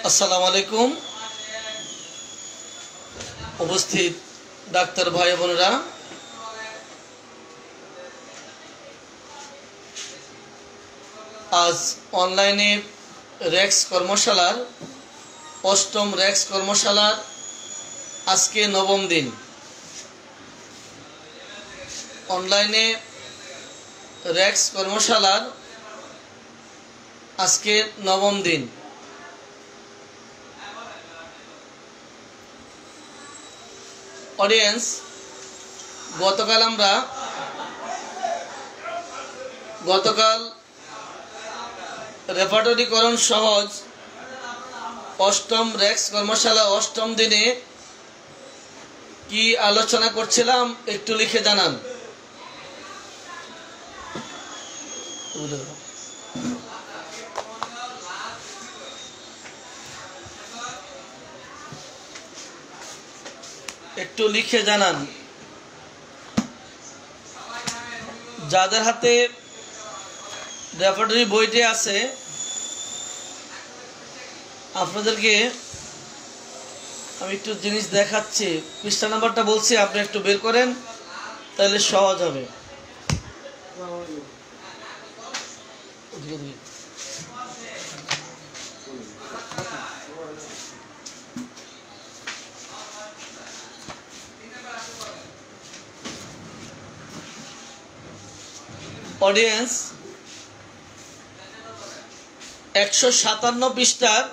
আসসালামু আলাইকুম উপস্থিত ডাক্তার ভাই বোনেরা, আজ অনলাইনে রেক্স কর্মশালার অষ্টম রেক্স কর্মশালার আজকে নবম দিন। অনলাইনে রেক্স কর্মশালার আজকে নবম দিন। অডিয়েন্স, গতকাল রেপার্টরিকরণ সহজ অষ্টম রেক্স কর্মশালা অষ্টম দিনে কি আলোচনা করছিলাম একটু লিখে জানান। একটু লিখে জানান। যাদের হাতে রেপার্টরি বইটি আছে আপনাদেরকে আমি একটু জিনিস দেখাচ্ছি। পৃষ্ঠা নাম্বারটা বলছি, আপনি একটু বের করেন, তাহলে সহজ হবে। অডিয়েন্স, 157 পৃষ্ঠার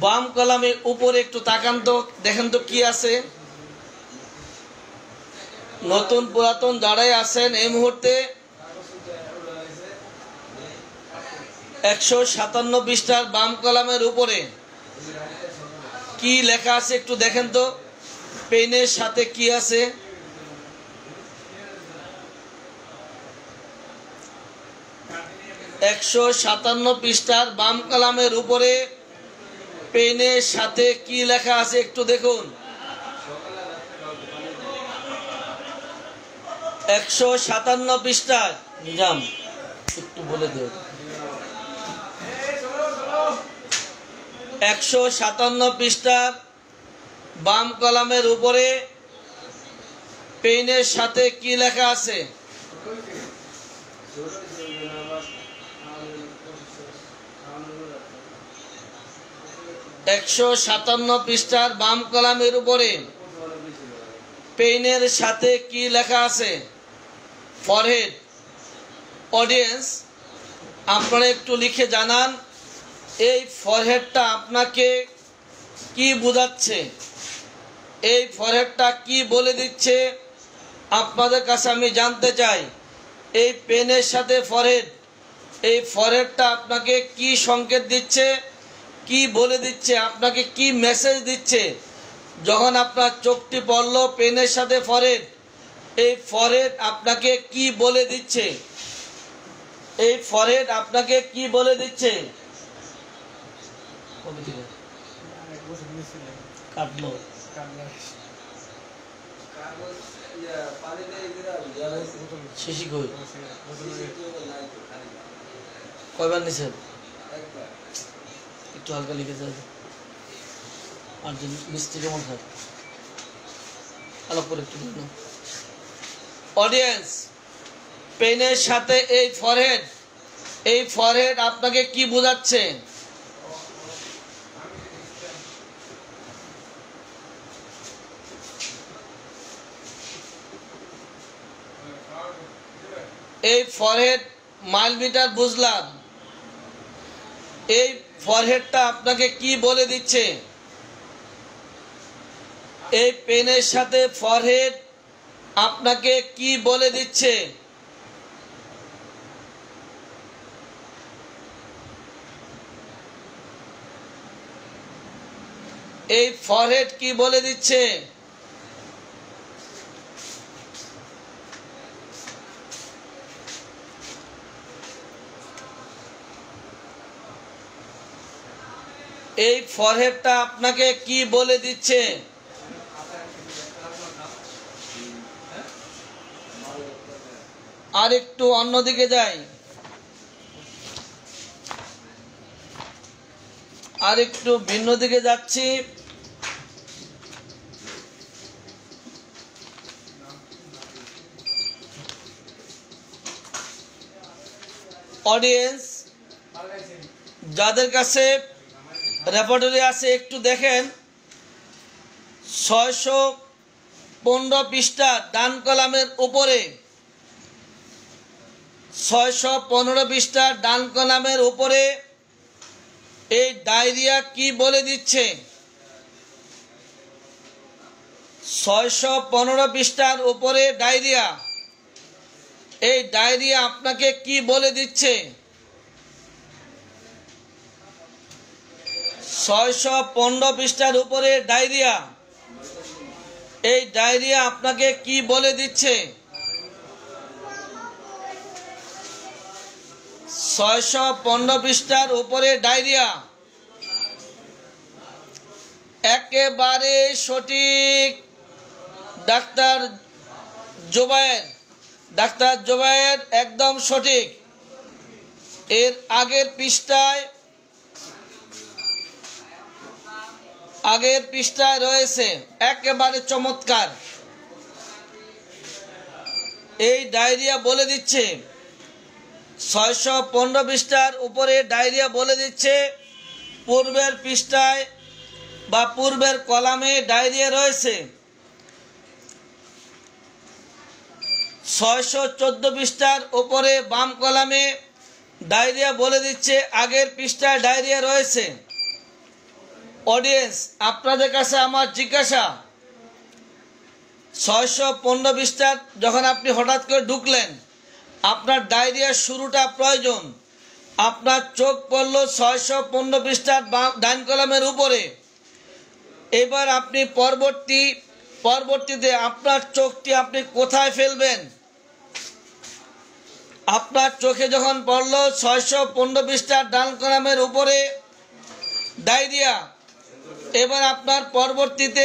বাম কলামে উপরে একটু তাকান তো, দেখেন তো কি আছে। নতুন পুরাতন যারাই আছেন এই মুহূর্তে 157 পৃষ্ঠার বাম কলামের উপরে কি লেখা আছে একটু দেখেন তো। পেনের সাথে কি আছে? একশো 57 পৃষ্ঠার বাম কলামের উপরে পেনের সাথে কি লেখা আছে একটু দেখুন। 157 পৃষ্ঠার নিজাম একটু বলে দেব। 157 পৃষ্ঠার বাম কলামের উপরে পেনের সাথে কি লেখা আছে? 157 পৃষ্ঠার বাম কলামের উপরে পেনের সাথে কি লেখা আছে? ফরহেড। অডিয়েন্স, আপনারা একটু লিখে জানান এই ফরহেডটা আপনাকে কি বোঝাচ্ছে, এই ফরহেডটা কি বলে দিচ্ছে আপনাদের কাছে আমি জানতে চাই। এই পেনের সাথে ফরহেড, এই ফরহেডটা আপনাকে কি সংকেত দিচ্ছে, কি বলে দিচ্ছে, আপনাকে কি মেসেজ দিচ্ছে? যখন আপনার চোখটি পড়ল পেনের সাথে ফরহেড, এই ফরহেড আপনাকে কি বলে দিচ্ছে? এই ফরহেড আপনাকে কি বলে দিচ্ছে? কাটলো শিশি কই কয়বার নিছেন? একটু হালকা লিখে যাবে। আর মিষ্টি কেমন খায় আলাপ করে একটু দিন। অডিয়েন্স, পেনের সাথে এই ফরহেড, এই ফরহেড আপনাকে কি বোঝাচ্ছে? এই ফরহেড মাইলমিটার বুঝলাম, এই ফরহেডটা আপনাকে কি বলে দিচ্ছে? এই পেনের সাথে ফরহেড আপনাকে কি বলে দিচ্ছে? এই ফরহেড কি বলে দিচ্ছে? এই ফরহেডটা আপনাকে কি বলে দিচ্ছে? আর একটু অন্যদিকে যাই। আর একটু ভিন্ন দিকে যাচ্ছি। অডিয়েন্স যাদের কাছে রেপার্টরি আছে একটু দেখেন, 615 পৃষ্ঠা ডান কলামের উপরে, 615 পৃষ্ঠা ডান কলামের উপরে এই ডায়রিয়া কি বলে দিচ্ছে? 615 পৃষ্ঠার উপরে ডায়রিয়া, এই ডায়রিয়া আপনাকে কি বলে দিচ্ছে? 615 পৃষ্ঠার উপরে ডায়রিয়া, এই ডায়রিয়া আপনাকে কি বলে দিচ্ছে? 615 পৃষ্ঠার উপরে ডায়রিয়া। একেবারে সঠিক ডাক্তার জোবায়ের, একদম সঠিক। এর আগের পৃষ্ঠায় রয়েছে, একেবারে চমৎকার। এই ডায়রিয়া বলে দিচ্ছে, 615 পৃষ্ঠার উপরে ডায়রিয়া বলে দিচ্ছে, পূর্বের পৃষ্ঠায় বা পূর্বের কলামে ডায়রিয়া রয়েছে। 614 পৃষ্ঠার উপরে বাম কলামে ডায়রিয়া বলে দিচ্ছে, আগের পৃষ্ঠায় ডায়রিয়া রয়েছে। অডিয়েন্স আপনাদের কাছে আমার জিজ্ঞাসা, 615 পৃষ্ঠার যখন আপনি হঠাৎ করে ঢুকলেন, আপনার ডায়রিয়ার শুরুটা প্রয়োজন। আপনার চোখ পড়ল 615 পৃষ্ঠার ডান কলামের উপরে। এবার আপনি পরবর্তীতে আপনার চোখটি আপনি কোথায় ফেলবেন? আপনার চোখে যখন পড়ল 615 পৃষ্ঠার ডান কলামের উপরে ডায়রিয়া, এবার আপনার পরবর্তীতে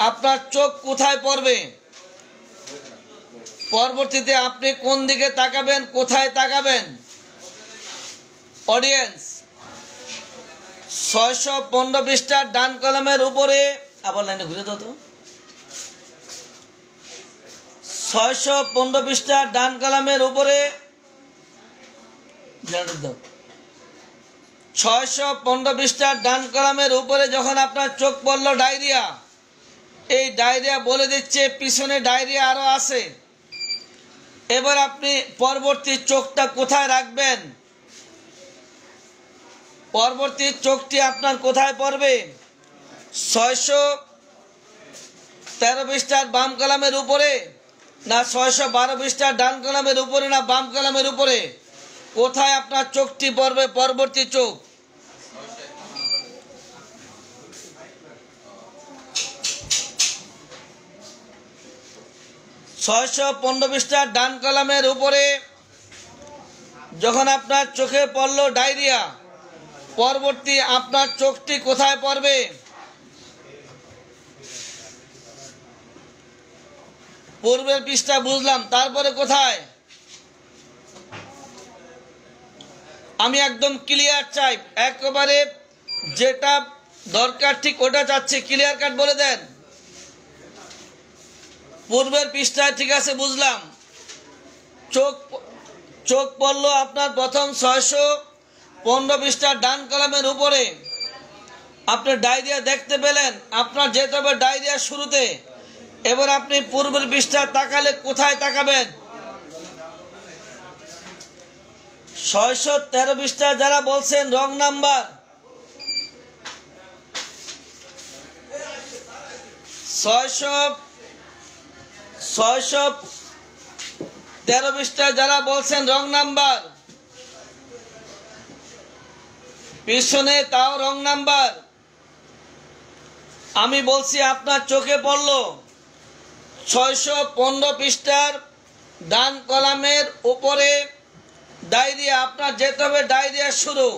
আপনার চোখ কোথায় পড়বে? পরবর্তীতে আপনি কোন দিকে তাকাবেন, কোথায় তাকাবেন? অডিয়েন্স 615 পৃষ্ঠার ডান কলামের উপরে, আবার লাইনে ঘুরে দাও তো, 615 পৃষ্ঠার ডান কলামের উপরে 615 পৃষ্ঠার ডান কলামের উপরে যখন আপনার চোখ পড়ল ডায়রিয়া, এই ডায়রিয়া বলে দিচ্ছে পিছনে ডায়রিয়া আরো আছে। এবার আপনি পরবর্তী চোখটা কোথায় রাখবেন? পরবর্তী চোখটি আপনার কোথায় পড়বে? 613 পৃষ্ঠার বাম কলামের উপরে, না 612 পৃষ্ঠার ডান কলামের উপরে, না বাম কলামের উপরে? কোথায় আপনার চোখটি পড়বে? পরবর্তী চোখ 615 পৃষ্ঠার ডান কলামের উপরে যখন আপনার চোখে পড়ল ডায়রিয়া, পরবর্তী আপনার চোখটি কোথায় পড়বে? পূর্বের পৃষ্ঠা বুঝলাম, তারপরে কোথায়? আমি একদম ক্লিয়ার চাই, একেবারে যেটা দরকার ঠিক ওটা চাচ্ছি, ক্লিয়ার কাট বলে দেন। পূর্বের পৃষ্ঠায় ঠিক আছে, বুঝলাম। চোখ পড়ল আপনার প্রথম 615 পৃষ্ঠার ডান কলামের উপরে, আপনি ডায়রিয়া দেখতে পেলেন, আপনার যেতে হবে ডায়রিয়ার শুরুতে। এবার আপনি পূর্বের পৃষ্ঠা তাকালে কোথায় তাকাবেন? 613 পৃষ্ঠা যারা বলছেন রং নাম্বার, 613 পৃষ্ঠা যারা বলছেন রং নাম্বার, পিছনে তাও রং নাম্বার। আমি বলছি আপনার চোখে পড়ল 615 পৃষ্ঠার ডান কলামের উপরে ডায়রিয়া, আপনার যেতে হবে ডায়রিয়া শুরু।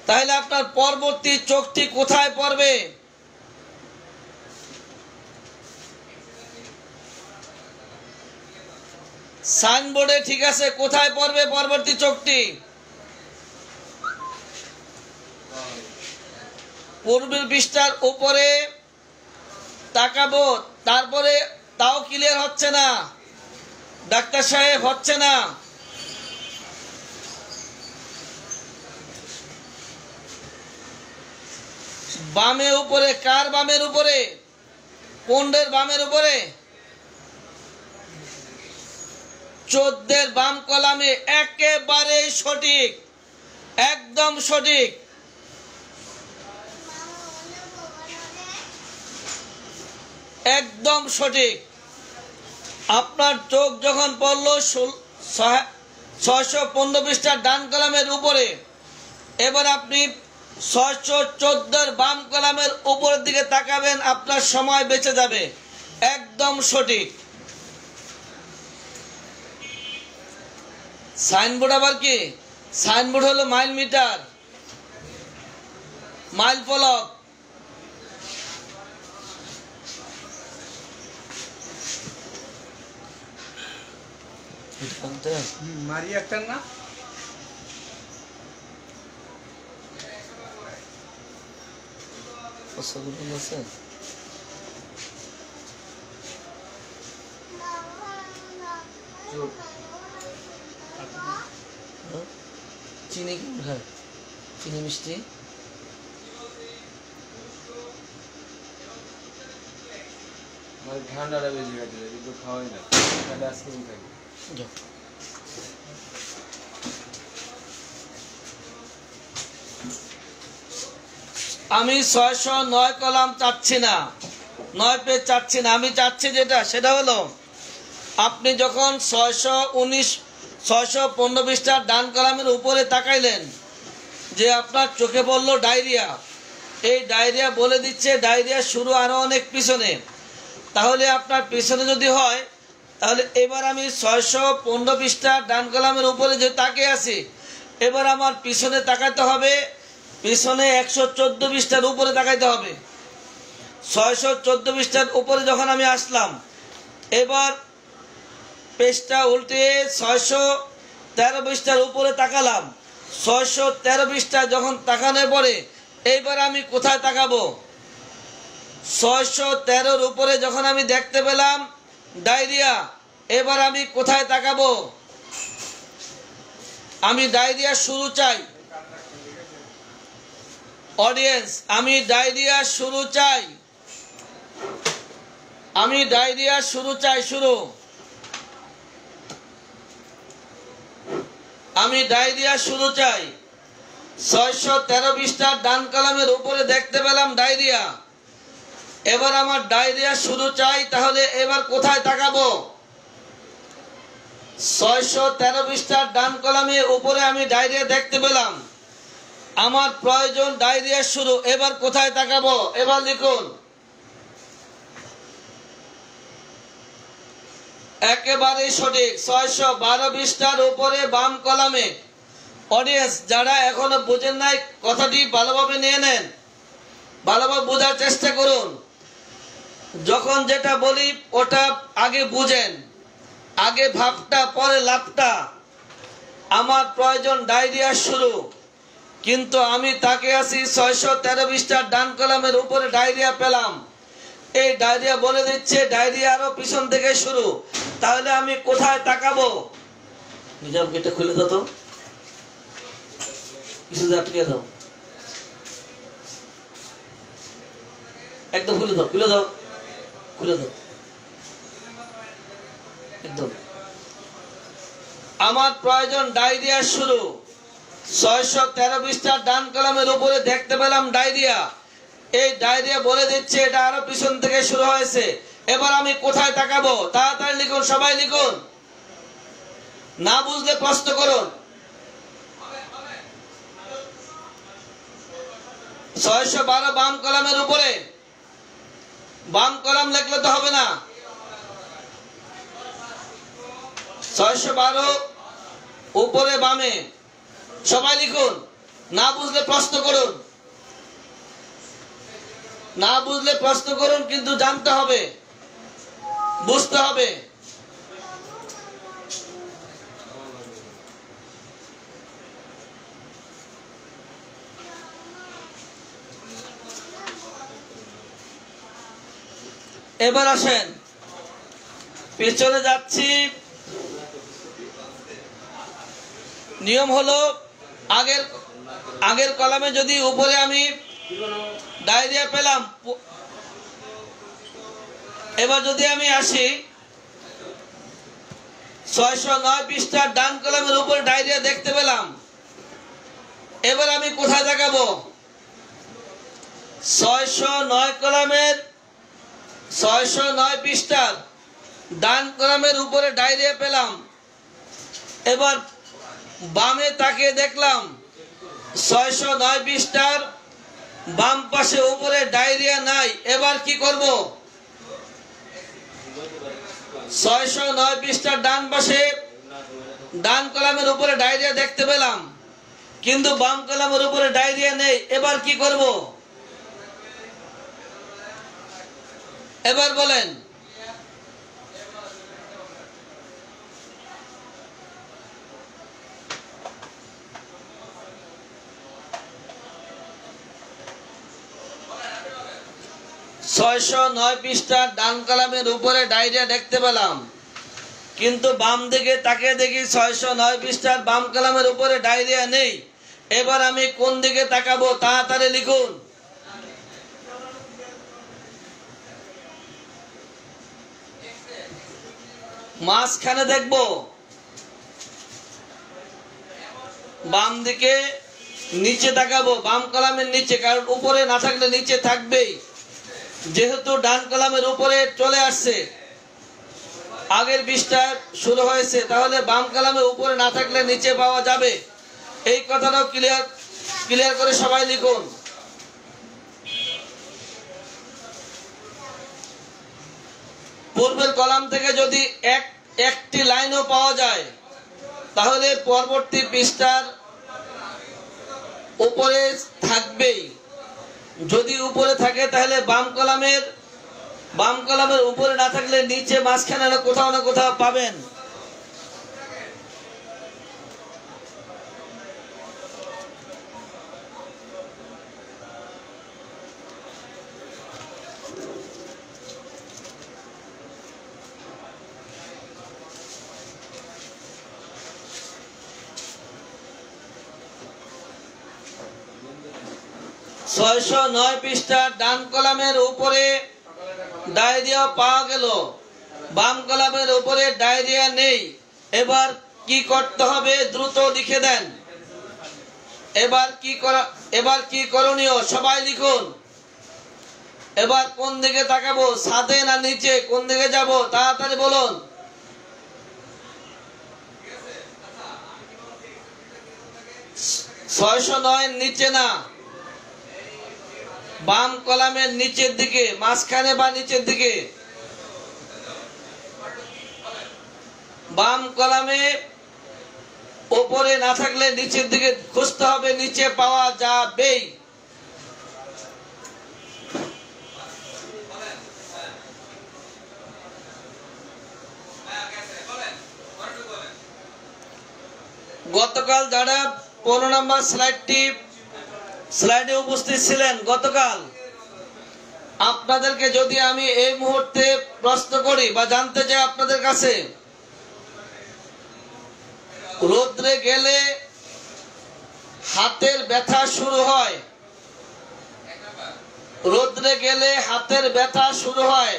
তাহলে আপনার পরবর্তী চোখটি কোথায় পড়বে? সাইনবোর্ডে ঠিক আছে, কোথায় পড়বে পরবর্তী চোখটি? পূর্বের পৃষ্ঠার উপরে তাকাবো, তারপরে তাও ক্লিয়ার হচ্ছে না, ডাক্তার সাহেব হচ্ছে না। বামে উপরে, কার বামের উপরে? কোণের বামের উপরে, 14 বাম কলামে। একেবারে সঠিক, একদম সঠিক। একদম সঠিক। আপনার চোখ যখন পড়লো 615 পৃষ্ঠার ডান কলামের উপরে, এবার আপনি 614 বাম কলামের উপরের দিকে তাকাবেন, আপনার সময় বেঁচে যাবে। একদম সঠিক। সাইনবোর্ড আবার কি? সাইনবোর্ড হলো মাইল মিটার, মাইল ফলক। মারি একটা না চিনি খায়, চিনি মিষ্টি। ঠান্ডাটা বেশি খাইতে কিন্তু খাওয়াই না, আইসক্রিম খাই। আমি 609 কলাম চাচ্ছি না, 9 পেজ চাচ্ছি না। আমি চাচ্ছি যেটা, সেটা হলো আপনি যখন 615 পৃষ্ঠার ডান কলামের উপরে তাকাইলেন, যে আপনার চোখে পড়লো ডায়রিয়া। এই ডায়রিয়া বলে দিচ্ছে ডায়রিয়া শুরু আরো অনেক পিছনে। তাহলে আপনার পিছনে যদি হয়, তাহলে এবার আমি 615 পৃষ্ঠার ডান কলামের উপরে যে তাকিয়ে আছি, এবার আমার পিছনে তাকাইতে হবে। পিছনে 114 পৃষ্ঠার উপরে তাকাইতে হবে। 614 পৃষ্ঠার উপরে যখন আমি আসলাম, এবার পেজটা উল্টে 613 পৃষ্ঠার উপরে তাকালাম। 613 পৃষ্ঠা যখন তাকানোর পরে এইবার আমি কোথায় তাকাবো? 613 উপরে যখন আমি দেখতে পেলাম ডায়রিয়া, এবার আমি কোথায় তাকাবো? আমি ডায়রিয়া শুরু চাই। অডিয়েন্স, আমি ডায়রিয়া শুরু চাই। আমি ডায়রিয়া শুরু চাই। শুরু, আমি ডায়রিয়া শুরু চাই। 613 পৃষ্ঠার ডান কলামের উপরে দেখতে পেলাম ডায়রিয়া। এবার আমার ডায়রিয়া শুরু চাই। তাহলে এবার কোথায় তাকাবো? 613 পৃষ্ঠার ডান কলামের উপরে আমি ডায়রিয়া দেখতে পেলাম। আমার প্রয়োজন ডায়রিয়া শুরু। এবার কোথায় তাকাবো? এবার লিখুন। একেবারে সঠিক। 612 পৃষ্ঠার উপরে বাম কলামে। অডিয়েন্স, যারা এখনো বোঝেন নাই, কথাটি ভালোভাবে নিয়ে নেন, ভালোভাবে বোঝার চেষ্টা করুন। যখন যেটা বলি ওটা আগে বুঝেন, আগে ভাবটা পরে লাভটা। আমার প্রয়োজন ডায়রিয়া শুরু, কিন্তু আমি তাকে আছি 613 পৃষ্ঠার ডান কলামের উপরে ডায়রিয়া পেলাম। এই ডায়রিয়া বলে দিচ্ছে ডায়রিয়া আরো পিছন থেকে শুরু। তাহলে আমি কোথায় তাকাবো? নিজাম গেটটা খুলে দাও তো, কিছু আটকে দাও, একদম খুলে দাও, খুলে দাও, খুলে দাও একদম। আমার প্রয়োজন ডায়রিয়া শুরু। 613 পৃষ্ঠার ডান কলামের উপরে দেখতে পেলাম ডায়রিয়া। এই ডায়রিয়া বলে দিচ্ছে এটা আরো পিছন থেকে শুরু হয়েছে। এবার আমি কোথায় তাকাবো? তাড়াতাড়ি লিখুন, সবাই লিখুন। না বুঝলে প্রশ্ন করুন। 612 বাম কলামের উপরে। বাম কলাম লিখলে তো হবে না। 612 উপরে বামে। সবাই লিখুন। না বুঝলে প্রশ্ন করুন, না বুঝলে প্রশ্ন করুন, কিন্তু জানতে হবে, বুঝতে হবে। এবার আসেন পেছনে যাচ্ছি। নিয়ম হলো আগের কলামে যদি উপরে আমি ডায়রিয়া পেলাম, এবার যদি আমি আসি 609 পৃষ্ঠার ডান কলামের উপরে ডায়রিয়া দেখতে পেলাম, এবার আমি কোথায় দেখাবো? 609 কলামের 609 পৃষ্ঠার ডান কলামের উপরে ডায়রিয়া পেলাম, এবার বামে তাকিয়ে দেখলাম 609 পৃষ্ঠার বাম পাশে উপরে ডায়রিয়া নাই। এবার কি করব? 609 পৃষ্ঠার ডান পাশে ডান কলামের উপরে ডায়রিয়া দেখতে পেলাম, কিন্তু বাম কলামের উপরে ডায়রিয়া নেই। এবার কি করব? এবার বলেন। ছয়শো নয় পৃষ্ঠার ডান কলামের উপরে ডায়রিয়া দেখতে পেলাম, কিন্তু বাম দিকে তাকিয়ে দেখি 609 পৃষ্ঠার বাম কলামের উপরে ডায়রিয়া নেই। এবার আমি কোন দিকে তাকাবো? তাড়াতাড়ি লিখুন। মাঝখানে দেখব, বাম দিকে নিচে তাকাবো, বাম কলামের নিচে, কারণ উপরে না থাকলে নিচে থাকবেই। যেহেতু ডান কলামের উপরে চলে আসছে, আগের পৃষ্ঠা শুরু হয়েছে, তাহলে বাম কলামের উপরে না থাকলে নিচে পাওয়া যাবে। এই কথাটাও ক্লিয়ার করে সবাই লিখুন। পূর্বের কলাম থেকে যদি একটি লাইনও পাওয়া যায়, তাহলে পরবর্তী পৃষ্ঠার উপরে থাকবেই। যদি উপরে থাকে তাহলে বাম কলামের উপরে না থাকলে নিচে মাঝখানে কোথাও না কোথাও পাবেন। ছয়শো নয় পৃষ্ঠার ডান কলামের উপরে ডায়রিয়া পাওয়া গেল, বাম কলামের উপরে ডায়রিয়া নেই। এবার কি করতে হবে? দ্রুত লিখে দেন। এবার কি করণীয়? সবাই লিখুন। এবার কোন দিকে তাকাবো? ছাদে না নিচে? কোন দিকে যাব? তাড়াতাড়ি বলুন। ছয়শো নয় নিচে না, বাম কলামের নিচের দিকে, মাঝখানে বা নিচের দিকে। বাম কলামে উপরে না থাকলে নিচের দিকে খুঁজতে হবে, নিচে পাওয়া যাবেই। গতকাল যারা 15 নম্বর স্লাইডে উপস্থিত ছিলেন, গতকাল আপনাদেরকে যদি আমি এই মুহূর্তে প্রশ্ন করি বা জানতে চাই আপনাদের কাছে, রোদ্রে গেলে হাতের ব্যথা শুরু হয়, রোদ্রে গেলে হাতের ব্যথা শুরু হয়,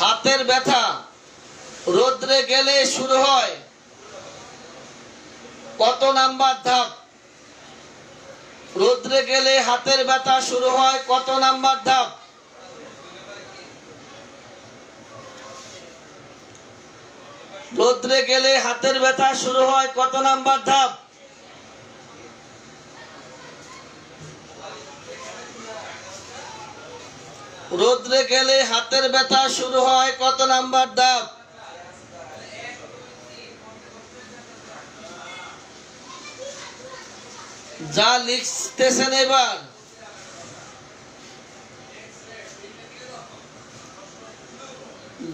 হাতের ব্যথা রোদ্রে গেলে শুরু হয়, কত নাম্বার ধাপ? রোদ্রে গেলে হাতের ব্যথা শুরু হয়, কত নাম্বার ধাপ? রোদ্রে গেলে হাতের ব্যথা শুরু হয়, কত নাম্বার ধাপ? রোদ্রে গেলে হাতের ব্যথা শুরু হয়, কত নাম্বার ধাপ? যা লিখতেছেন এবার,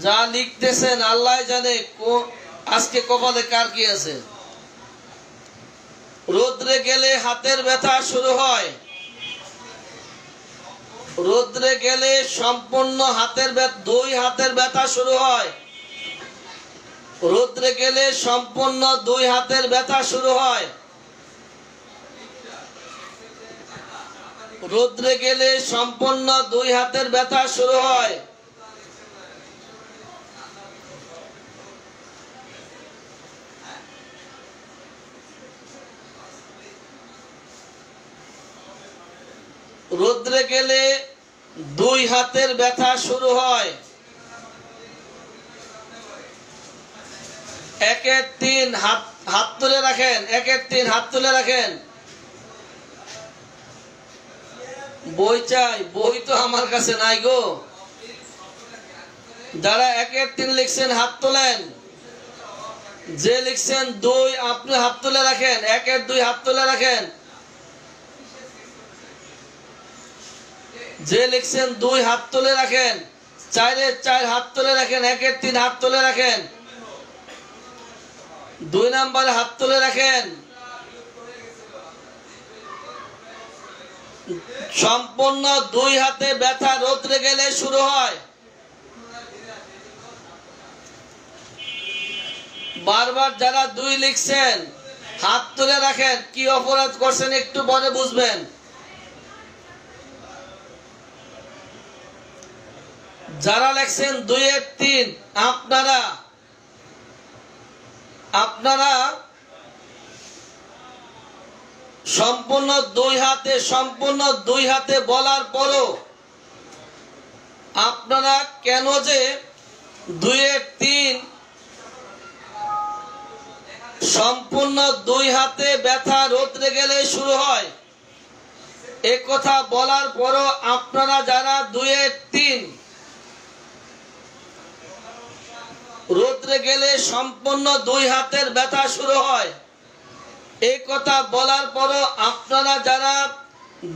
যা লিখতেছেন আল্লাহ জানে আজকে কপালে কার কি আছে। রোদ্রে গেলে হাতের ব্যথা শুরু হয়, রৌদ্রে গেলে সম্পূর্ণ দুই হাতের ব্যথা শুরু হয়। রৌদ্রে গেলে সম্পূর্ণ দুই হাতের ব্যথা শুরু হয়। রৌদ্রে গেলে সম্পূর্ণ দুই হাতের ব্যথা শুরু হয়। রৌদ্রে গেলে দুই হাতের ব্যথা শুরু হয়। একের তিন হাত তুলে রাখেন। একের তিন হাত তুলে রাখেন। বই চাই, বই তো আমার কাছে নাই গো। যারা একের তিন লিখছেন হাত তোলেন। যে লিখছেন দুই আপনি হাত তুলে রাখেন। একের দুই হাত তুলে রাখেন। যে লিখছেন দুই হাত তুলে রাখেন। চারের চার হাত তুলে রাখেন। একের তিন হাত তুলে রাখেন। দুই নাম্বারে হাত তুলে রাখেন। সম্পূর্ণ দুই হাতে ব্যথা রৌদ্রে গেলে শুরু হয়। বারবার যারা দুই লিখছেন হাত তুলে রাখেন। কি অপরাধ করছেন একটু পরে বুঝবেন। যারা লিখছেন দুইয়ের তিন আপনারা সম্পূর্ণ দুই হাতে বলার পরও আপনারা কেন যে দুইয়ের তিন সম্পূর্ণ দুই হাতে ব্যথা রৌদ্রে গেলে শুরু হয়, এ কথা বলার পরও আপনারা যারা দুইয়ের তিন রৌদ্রে গেলে সম্পূর্ণ দুই হাতের ব্যথা শুরু হয়, এই কথা বলার পরও আপনারা যারা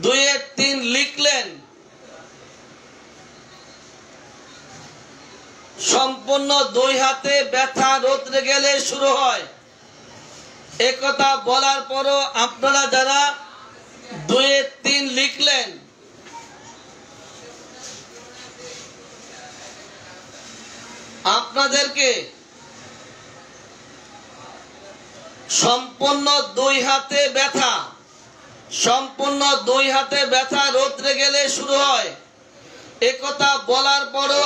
দুইয়ের তিন লিখলেন সম্পূর্ণ দুই হাতে ব্যথা রৌদ্রে গেলে শুরু হয়, এ কথা বলার পরও আপনারা যারা দুইয়ের তিন লিখলেন আপনাদেরকে সম্পূর্ণ দুই হাতে ব্যথা রৌদ্রে গেলে শুরু হয়, এ কথা বলার পরও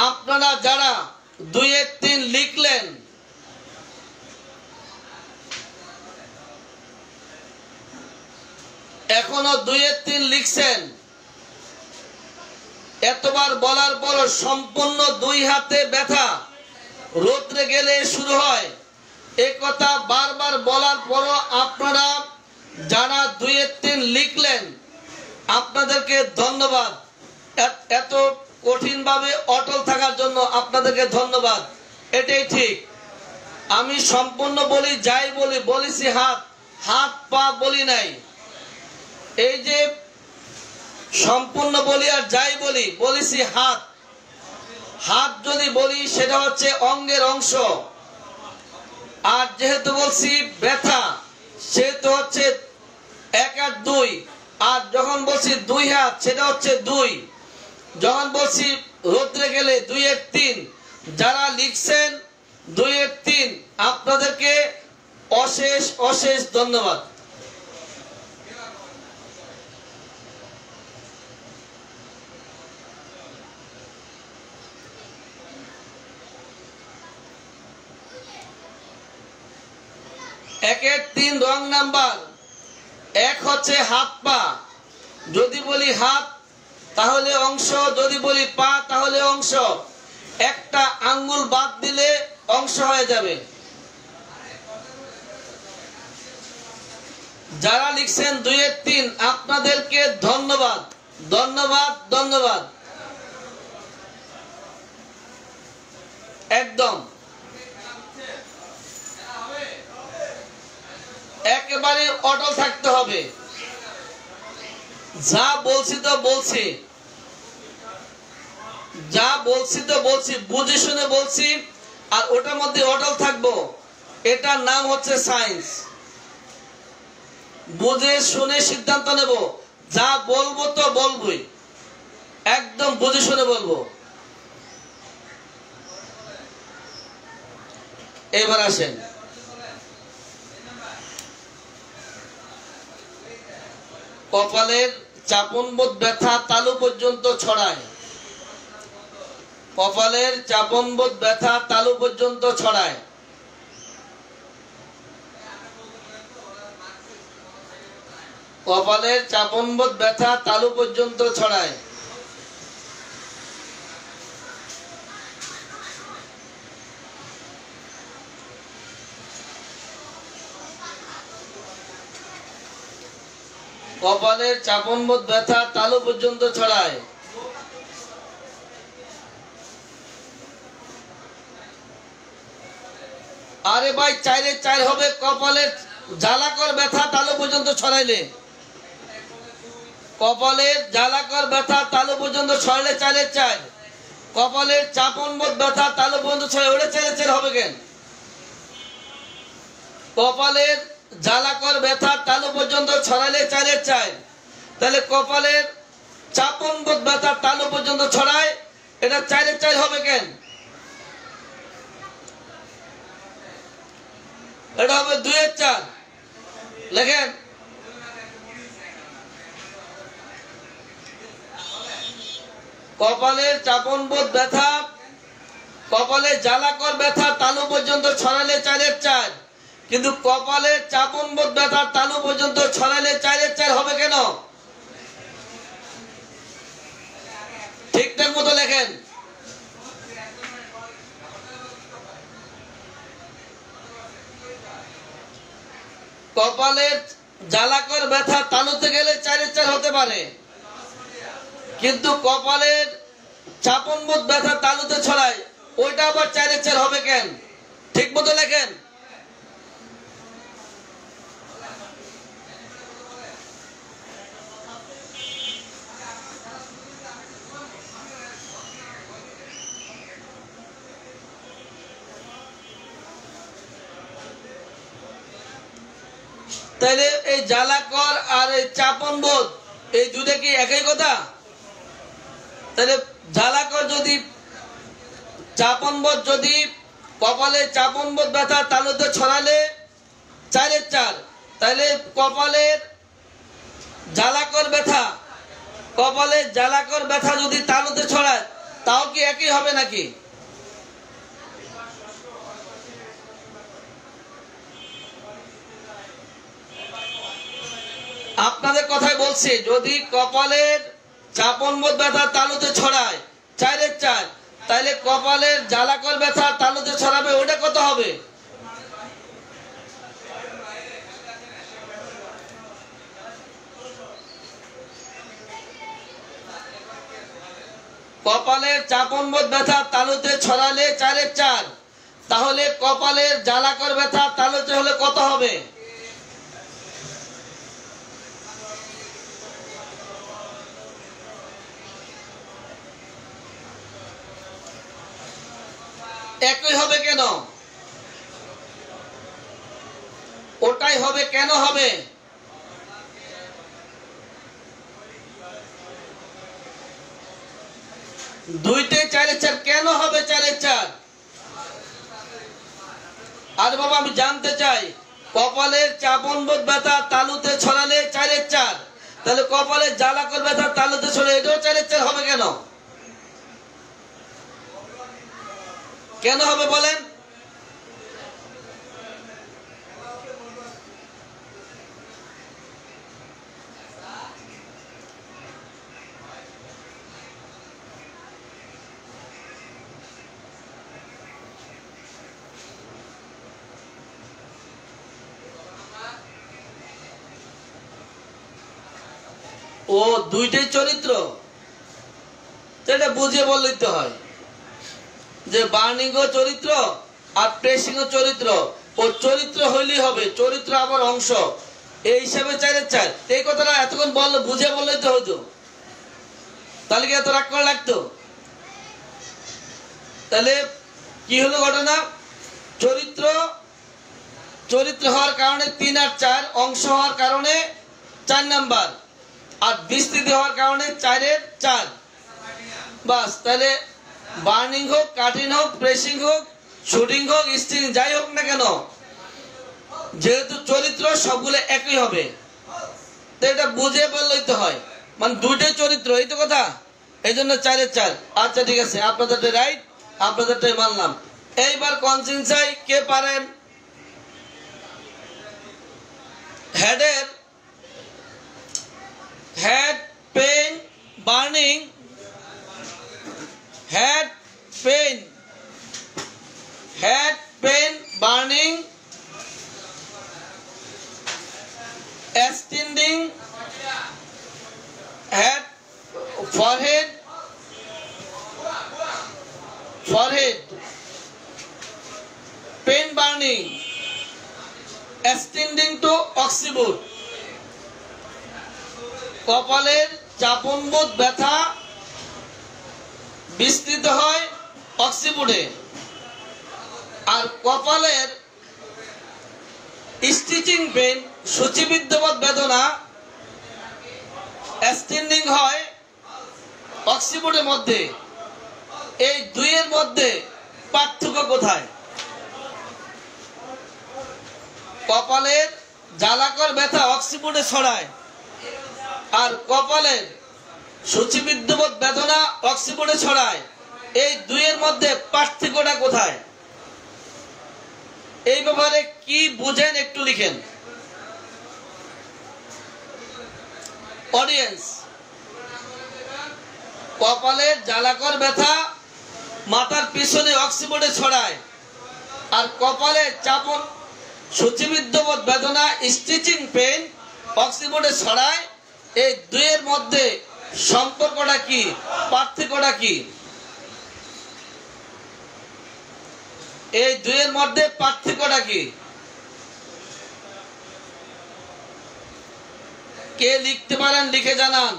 আপনারা যারা দুইয়ের তিন লিখলেন এখনো দুইয়ের তিন লিখছেন, এতবার বলার পরও সম্পূর্ণ দুই হাতে ব্যথা রৌদ্রে গেলে শুরু হয়, এ কথা বারবার বলার পরও আপনারা যারা দুইয়ের তিন লিখলেন আপনাদেরকে ধন্যবাদ। এত কঠিনভাবে অটল থাকার জন্য আপনাদেরকে ধন্যবাদ। এটাই ঠিক। আমি সম্পূর্ণ বলি, যাই বলি, বলেছি হাত পা বলি নাই। এই যে সম্পূর্ণ বলি আর যাই বলি, বলেছি হাত যদি বলি সেটা হচ্ছে অঙ্গের অংশ, আর যেহেতু বলছি ব্যথা সেহেতু হচ্ছে এক আর দুই, আর যখন বলছি দুই হাত সেটা হচ্ছে দুই, যখন বলছি রৌদ্রে গেলে দুইয়ের তিন, যারা লিখছেন দুইয়ের তিন আপনাদেরকে অশেষ অশেষ ধন্যবাদ। একের তিন রং নাম্বার এক হচ্ছে হাত পা। যদি বলি হাত তাহলে অংশ, যদি বলি পা তাহলে অংশ, একটা আঙ্গুল বাদ দিলে অংশ হয়ে যাবে। যারা লিখছেন দুইয়ের তিন আপনাদেরকে ধন্যবাদ ধন্যবাদ ধন্যবাদ। একদম একেবারে অটল থাকতে হবে। যা বলছি তো বলছি, বুঝে শুনে বলছি, আর ওটার মধ্যে অটল থাকবো। এটার নাম হচ্ছে সায়েন্স। বুঝে শুনে সিদ্ধান্ত নেব, যা বলবো তো বলবোই, একদম বুঝে শুনে বলবো। এবার আসেন, কপালের চাপনবোধ ব্যথা তালু পর্যন্ত ছড়ায়। কপালের চাপনবোধ ব্যথা তালু পর্যন্ত ছড়ায়। কপালের চাপনবোধ ব্যথা তালু পর্যন্ত ছড়ায়। কপালের চাপনবোধ ব্যথা তালু পর্যন্ত ছড়ায়। আরে ভাই, 4 এর 4 হবে কপালের জ্বালাকর ব্যথা তালু পর্যন্ত ছড়াইলে। কপালের জ্বালাকর ব্যথা তালু পর্যন্ত ছড়াইলে 4 এর 4। কপালের চাপনবোধ ব্যথা তালু পর্যন্ত ছড়াইলে ওটা 4 এর 4 হবে কেন? কপালের জ্বালাকর ব্যথা তালু পর্যন্ত ছড়াইলে 4 এর 4। তাহলে কপালের চাপনবোধ ব্যথা তালু পর্যন্ত ছড়ায়, এটা 4 এর 4 হবে কেন? এটা হবে 2 এর 4। লেখেন, কপালের চাপনবোধ ব্যথা, কপালের জ্বালাকর ব্যথা তালু পর্যন্ত ছড়ালে 4 এর 4, কিন্তু কপালের চাপনবোধ ব্যথা তালু পর্যন্ত ছড়ালে 4 এর 4 হবে কেন? ঠিকঠাক মতো লেখেন। কপালের জ্বালাকর ব্যথা তালুতে গেলে 4 এর 4 হতে পারে, কিন্তু কপালের চাপনবোধ ব্যথা তালুতে ছড়ায়, ওইটা আবার 4 এর 4 হবে কেন? ঠিক মতো লেখেন। তাইলে এই জ্বালাকর আর এই চাপনবোধ এই দুটো কি একই কথা? তাহলে জ্বালাকর যদি চাপনবোধ যদি কপালের চাপনবোধ ব্যথা তালুতে ছড়ালে 4 এর 4, তাহলে কপালের জ্বালাকর ব্যথা, কপালের জ্বালাকর ব্যথা যদি তালুতে ছড়ায়, তাও কি একই হবে নাকি? আপনাদের কথাই বলছি, যদি কপালের চাপনবোধ ব্যথা তালুতে ছড়ায় 4 এর 4, তাহলে কপালের জ্বালাকর ব্যথা তালুতে ছড়াবে, ওটা কত হবে? কপালের চাপনবোধ ব্যথা তালুতে ছড়ালে 4 এর 4, তাহলে কপালের জ্বালাকর ব্যথা তালুতে হলে কত হবে? একই হবে কেন? ওটাই হবে কেন হবে? দুইটাই 4 এর 4 কেন হবে 4 এর 4? আর বাবা আমি জানতে চাই, কপালের চাপনবোধ ব্যথা তালুতে ছড়ালে 4 এর 4, তাহলে কপালের জ্বালাকর ব্যথা তালুতে ছড়ালে এটাও 4 এর 4 হবে কেন? কেন হবে বলেন? ও দুইটাই চরিত্র, এটা বুঝিয়ে বললেই তো হয় যে বার্নিং ও চরিত্র আর প্রেসিং ও চরিত্র। ও চরিত্র হইলেই হবে, চরিত্র আবার অংশ, এই হিসাবে 4 এর 4। এই কথাটা এতক্ষণ বললো, বুঝিয়ে বললেই তো হতো, তাহলে কি এত রাগ করা লাগতো? তাহলে কি হলো ঘটনা? চরিত্র, চরিত্র হওয়ার কারণে 3 আর 4, অংশ হওয়ার কারণে 4 নাম্বার। আর বিস্তৃতি হওয়ার কারণে 4-এর 4। বাস, তাহলে বার্নিং হোক, কাটিং হোক, প্রেসিং হোক, শুটিং হোক, স্টিচিং যাই হোক না কেন, যেহেতু চরিত্র সবগুলো একই হবে, তো এটা বুঝে বললেই তো হয়, মানে দুইটাই চরিত্র, এই তো কথা। এই জন্য 4-এর 4। আচ্ছা ঠিক আছে, আপনাদেরটা রাইট, আপনাদেরটাই মানলাম। এইবার কনসিনসাই কে পারেন? হেডের head pain burning, head pain burning, extending, head forehead pain burning, extending to occiput, কপালের চাপনবোধ ব্যথা বিস্তৃত হয় অক্সিপুটে, আর কপালের স্টিচিং পেন সূচিবিদ্ধবোধ বেদনা এক্সটেন্ডিং হয় অক্সিপুটের মধ্যে। এই দুইয়ের মধ্যে পার্থক্য কোথায়? কপালের জ্বালাকর ব্যথা অক্সিপুটে ছড়ায়, আর কপালের সূচিবিদ্ধবোধ বেদনা অক্সিপুটে ছড়ায়। এই দুইয়ের মধ্যে পার্থক্যটা কোথায়? এই ব্যাপারে কি বুঝেন একটু লিখেন। অডিয়েন্স, কপালের জ্বালাকর ব্যথা মাথার পিছনে অক্সিপুটে ছড়ায়, আর কপালের চাপন সূচিবিদ্ধবোধ বেদনা স্টিচিং পেন অক্সিপুটে ছড়ায়। এই দুইয়ের মধ্যে সম্পর্কটা কি, পার্থক্যটা কি? এই দুইয়ের মধ্যে পার্থক্যটা কি? কে লিখতে পারেন লিখে জানান।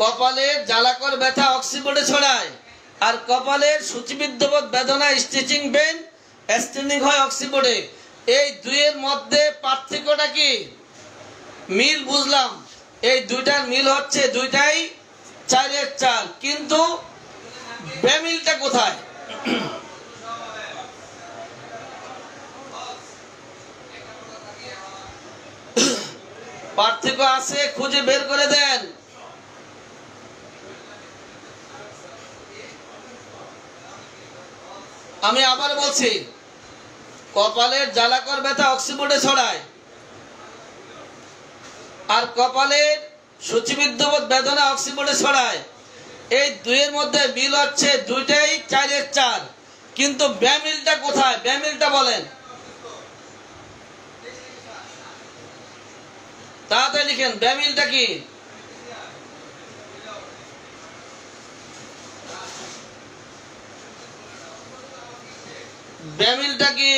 কপালের জ্বালাকর ব্যথা অক্সিপুটে ছড়ায়, আর কপালের সূচিবিদ্ধবোধ বেদনা স্টিচিং পেন এক্সটেন্ডিং হয় অক্সিপুটে। এই দুইয়ের মধ্যে পার্থক্যটা কি? মিল বুঝলাম, এই দুইটার মিল হচ্ছে দুইটাই 4-এর 4, কিন্তু বেমিলটা কোথায়? পার্থক্য আছে, খুঁজে বের করে দেন। আমি আবার বলছি, কপালের জ্বালাকর ব্যথা অক্সিপুটে ছড়ায়, আর কপালের সূচিবিদ্ধবোধ বেদনা অক্সিপুটে ছড়ায়। এই দুইয়ের মধ্যে মিল হচ্ছে দুইটাই 4-এর 4, কিন্তু ব্যামিলটা কোথায়? ব্যামিলটা বলেন, তাড়াতাড়ি লিখেন। ব্যামিলটা কি? ব্যামিলটা কি?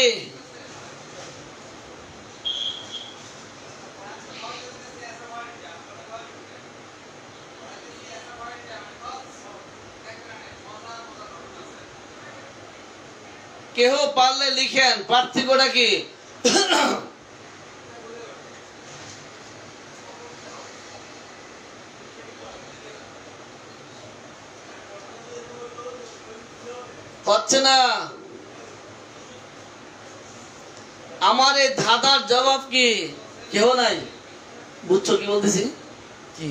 কেহ পারলে লিখেন, পার্থক্যটা কি? হচ্ছে না। আমার এই ধাঁধার জবাব কি? কেহ নাই। বুঝছো কি বলতেছি? কি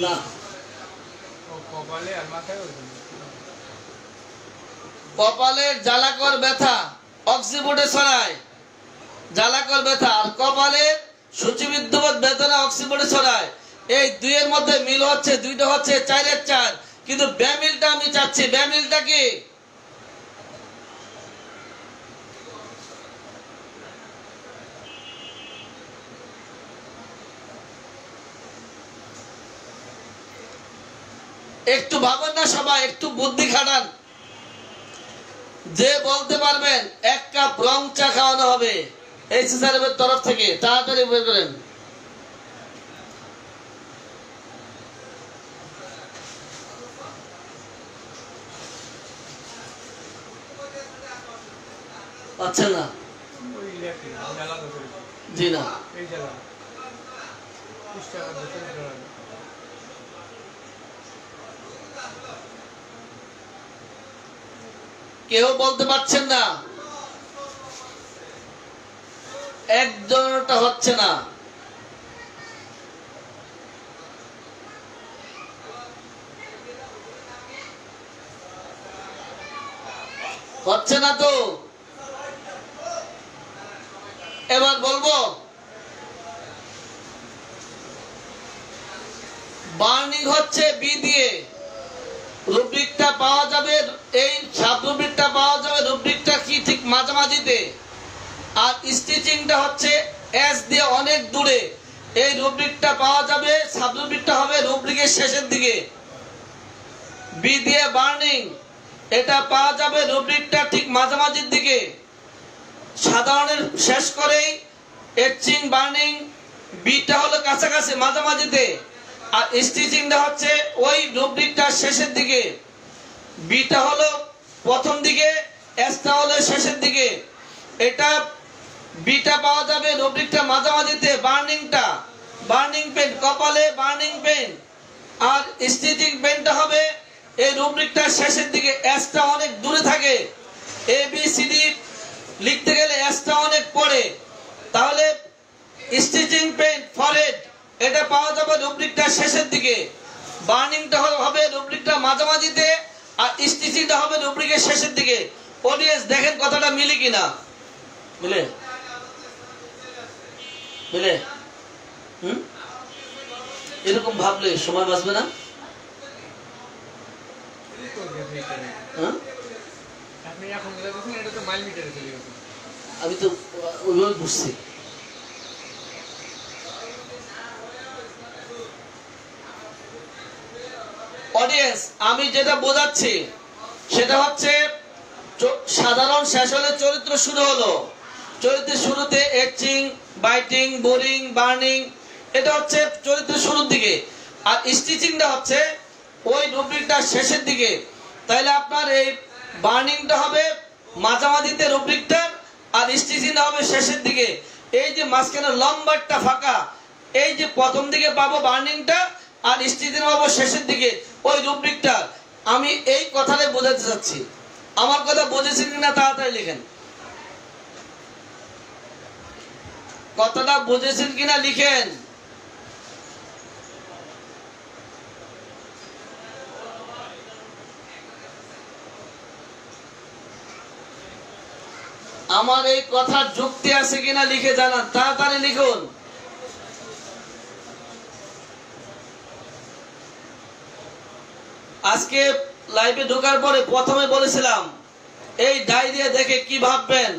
না, কপালের জ্বালাকর ব্যথা অক্সিপুটে ছড়ায়, জ্বালাকর ব্যথা, আর কপালের সূচিবিদ্ধবোধ বেদনা অক্সিপুটে ছড়ায়। এই দুইয়ের মধ্যে মিল হচ্ছে দুইটা হচ্ছে 4-এর 4, কিন্তু ব্যামিলটা আমি চাচ্ছি। ব্যামিলটা কি? একটু ভাবেন না সবাই, একটু বুদ্ধি খাটান। যে বলতে পারবেন 1 কাপ রং চা খাওয়ানো হবে এই সিস্টেমের তরফ থেকে, তাড়াতাড়ি বের করেন। আচ্ছা না, ওই লেখে জ্বালা তো করেছে জি না এই জ্বালা টাকা বছর জ্বালা কেউ বলতে পারছেন না, একজনটা হচ্ছে না। হচ্ছে না তো, এবার বলবো বার্নিং হচ্ছে বি দিয়ে, রুব্রিকটা পাওয়া যাবে, এই সাব রুব্রিকটা পাওয়া যাবে রুব্রিকটা কি ঠিক মাঝামাঝিতে, আর স্টিচিংটা হচ্ছে এস দিয়ে অনেক দূরে। এই রুব্রিকটা পাওয়া যাবে, সাব রুব্রিকটা হবে রুব্রিকের শেষের দিকে। বি দিয়ে বার্নিং, এটা পাওয়া যাবে রুব্রিকটা ঠিক মাঝামাঝির দিকে। সাধারণের শেষ করেই এচিং বার্নিং, বিটা হলো কাছাকাছি মাঝামাঝিতে, আর স্টিচিংটা হচ্ছে ওই রুব্রিকটার শেষের দিকে। বিটা হলো প্রথম দিকে, এসটা হলো শেষের দিকে। এটা বিটা পাওয়া যাবে রুব্রিকটা মাঝামাঝিতে, বার্নিংটা বার্নিং পেন কপালে বার্নিং পেন, আর স্টিচিং পেনটা হবে এই রুব্রিকটার শেষের দিকে। এসটা অনেক দূরে থাকে, এ বি সি ডি লিখতে গেলে এসটা অনেক পড়ে, তাহলে স্টিচিং পেন ফরহেড এটা পাওয়া যাবে রুব্রিকটার শেষের দিকে। বার্নিংটা হবে রুব্রিকটা মাঝামাঝিতে, আর স্টিচিংটা হবে রুব্রিকের শেষের দিকে। অডিয়েন্স দেখেন কথাটা মিলে কিনা, মিলে মিলে এরকম ভাবলে সময় বাঁচবে না। আপনি এখন যেটা বলছেন এটা তো মাইল মিটারে চলে গেছে। আমি তো ওইভাবে বুঝছি। অডিয়েন্স আমি যেটা বোঝাচ্ছি সেটা হচ্ছে সাধারণ শেষ হলে চরিত্র শুরু হলো, চরিত্রের শুরুতে এচিং বাইটিং বোরিং বার্নিং, এটা হচ্ছে চরিত্রের শুরুর দিকে, আর স্টিচিংটা হচ্ছে ওই রুব্রিকটার শেষের দিকে। তাইলে আপনার এই বার্নিংটা হবে মাঝামাঝিতে রুব্রিকটার, আর স্টিচিংটা হবে শেষের দিকে। এই যে মাঝখানে লম্বারটা ফাঁকা, এই যে প্রথম দিকে পাবো বার্নিংটা, আর স্টিচিং পাবো শেষের দিকে ওই রুব্রিকটা। আমি এই কথাটাই বোঝাতে চাচ্ছি, আমার কথা বুঝেছেন কিনা তাড়াতাড়ি লিখেন। কথাটা বুঝেছেন কিনা লিখেন। আমার এই কথার যুক্তি আছে কিনা লিখে জানান, তাড়াতাড়ি লিখুন। আজকে লাইভে ঢোকার পরে প্রথমে বলেছিলাম এই ডায়রিয়া দেখে কি ভাববেন,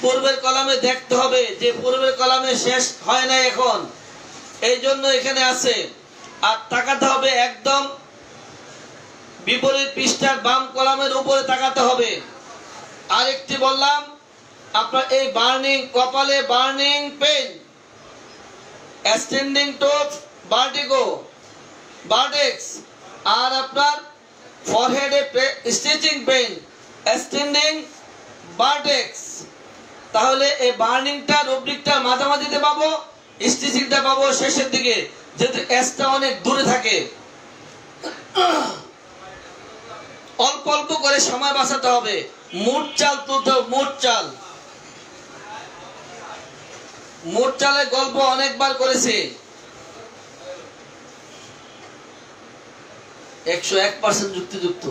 পূর্বের কলামে দেখতে হবে যে পূর্বের কলামে শেষ হয় না এখন, এই জন্য এখানে আছে। আর তাকাতে হবে একদম বিপরীত পৃষ্ঠার বাম কলামের উপরে তাকাতে হবে। আরেকটি বললাম আপনার এই বার্নিং কপালে burning pain, ascending to vertigo vertex, আর আপনার ফরহেডে স্টিচিং পেন অ্যাসেন্ডিং ভার্টেক্স। তাহলে এই বার্নিংটা রুব্রিকটা মাঝামাঝিতে পাবো, স্টিচিংটা পাবো শেষের দিকে, যেহেতু এসটা অনেক দূরে থাকে। অল্প অল্প করে সময় বাঁচাতে হবে। মোট চাল তুলতে হবে, মোট চাল। মোট চালের গল্প অনেকবার করেছি, 101% যুক্তিযুক্ত।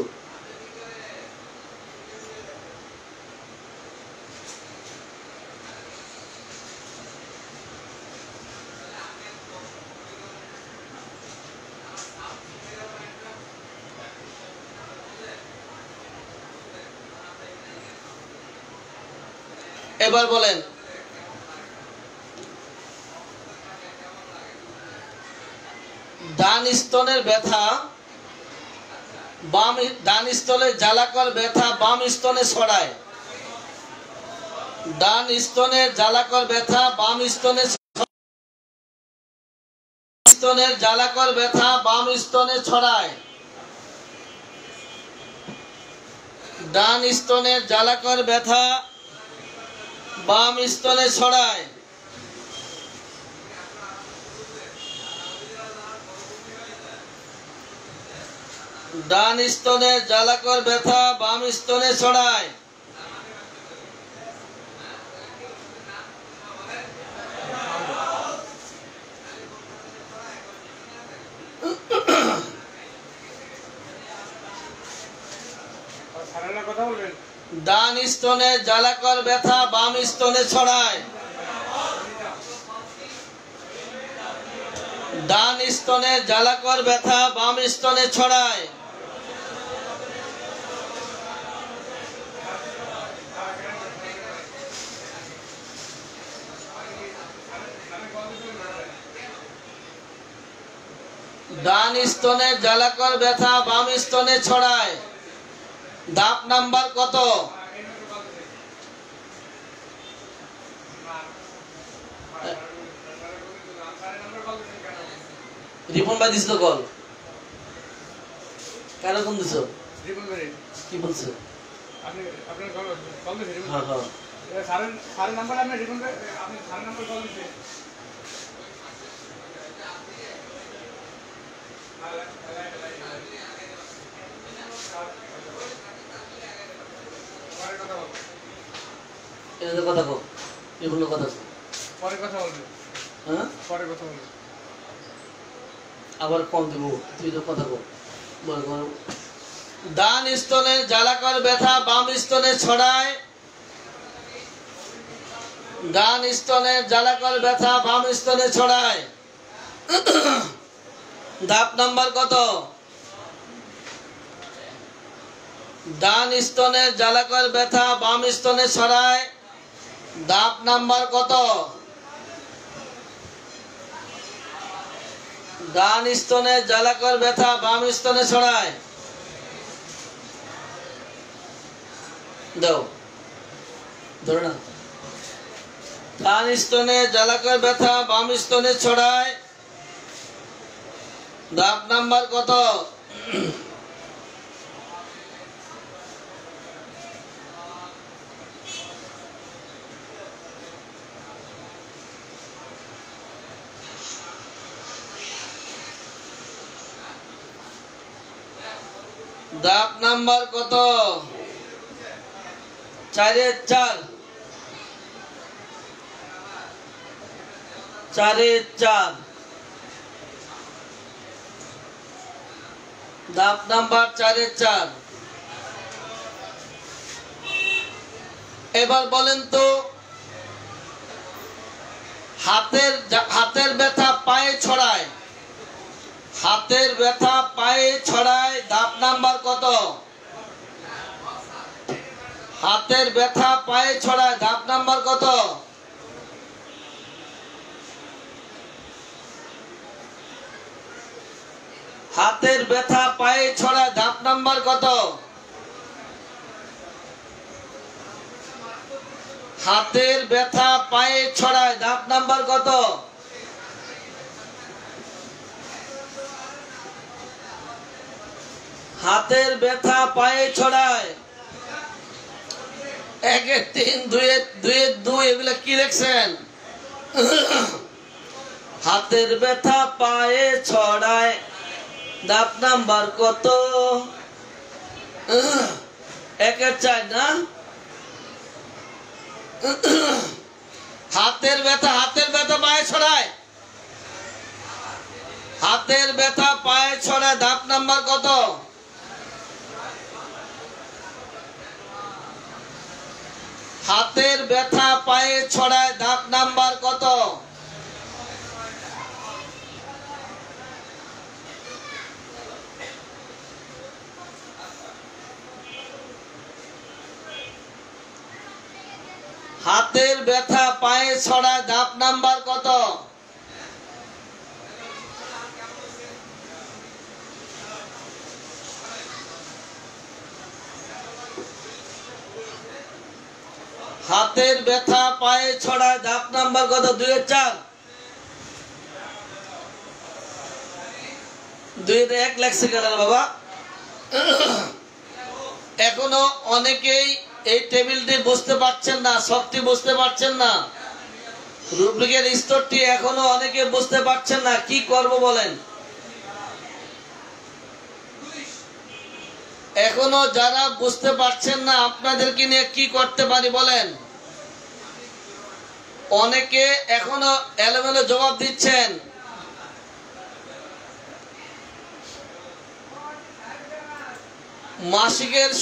এবার বলেন ডান স্তনের ব্যথা বাম, ডান স্তনে জ্বালাকর ব্যথা বাম স্তনে ছড়ায়। ডান স্তনের জ্বালাকর ব্যথা বাম স্তনে, স্তনের জ্বালাকর ব্যথা বাম স্তনে ছড়ায়। ডান স্তনের জ্বালাকর ব্যথা বাম স্তনে ছড়ায়। ডান স্তনে জ্বালাকর ব্যথা বাম স্তনে ছড়ায়। কথা বলবেন। ডান স্তনে জ্বালাকর ব্যথা বাম স্তনে ছড়ায়। ডান স্তনে জ্বালাকর ব্যথা বাম স্তনে ছড়ায়। ডান স্তনে জ্বালাকর ব্যথা বাম স্তনে ছড়ায়। ধাপ নাম্বার কত? রিপন ভাই দিছিল কল, কারো কোন দিছো? কি বলছো? আপনি আপনার কল দিছেন? হ্যাঁ হ্যাঁ, স্যারের নাম্বার আপনি রিপন ভাই, আপনি স্যারের নাম্বার কল দিছেন? এটা কথা কো, এগুলো কথা কো, পরে কথা বলবেন। হ্যাঁ পরে কথা বলবেন। আবার কম দেবো, তুই তো কথা কো। ডান স্তনে জ্বালাকর ব্যথা বাম স্তনে ছড়ায়। ডান স্তনে জ্বালাকর ব্যথা বাম স্তনে ছড়ায়। ধাপ নাম্বার কত? ডান স্তনে জ্বালাকর ব্যথা বাম স্তনে ছড়ায়। ধাপ নাম্বার কত? ডান স্তনে জ্বালাকর ব্যথা বাম স্তনে ছড়ায়। দাও, ধরো না। ডান স্তনে জ্বালাকর ব্যথা বাম স্তনে ছড়ায়। ধাপ নাম্বার কত? ধাপ নাম্বার কত? 4-4 4-4। ধাপ নাম্বার 4-4। এবার বলেন তো, হাতের ব্যথা পায়ে ছড়ায়। হাতের ব্যথা পায়ে ছড়ায়। ধাপ নাম্বার কত? হাতের ব্যথা পায়ে ছড়ায়। ধাপ নাম্বার কত? হাতের ব্যথা পায়ে ছড়ায়। ধাপ নাম্বার কত? হাতের ব্যথা পায়ে ছড়ায়। ধাপ নাম্বার কত? হাতের ব্যথা পায়ে ছড়ায়। 1-3 2-2 এগুলা কি লিখছেন? হাতের ব্যথা পায়ে ছড়ায়। ধাপ নাম্বার কত? 1-4 না? হাতের ব্যথা পায়ে ছড়ায়। হাতের ব্যথা পায়ে ছড়ায়। ধাপ নাম্বার কত? হাতের ব্যথা পায়ে ছড়ায়। ধাপ নাম্বার কত? হাতের ব্যথা পায়ে ছড়ায়। ধাপ নাম্বার কত? হাতের ব্যথা পায়ে ছড়ায়। ধাপ নাম্বার কত? 2-4 2-1 লেখছে কেন বাবা? এখনো অনেকেই এই টেবিলটি বুঝতে পারছেন না, সবটি বুঝতে পারছেন না, রুব্রিকের স্তরটি এখনো অনেকে বুঝতে পারছেন না, কি করব বলেন? এখনো যারা বুঝতে পারছেন না আপনাদেরকে নিয়ে কি করতে পারি বলেন? অনেকে এখনো এলোমেলো জবাব দিচ্ছেন। মাসিকের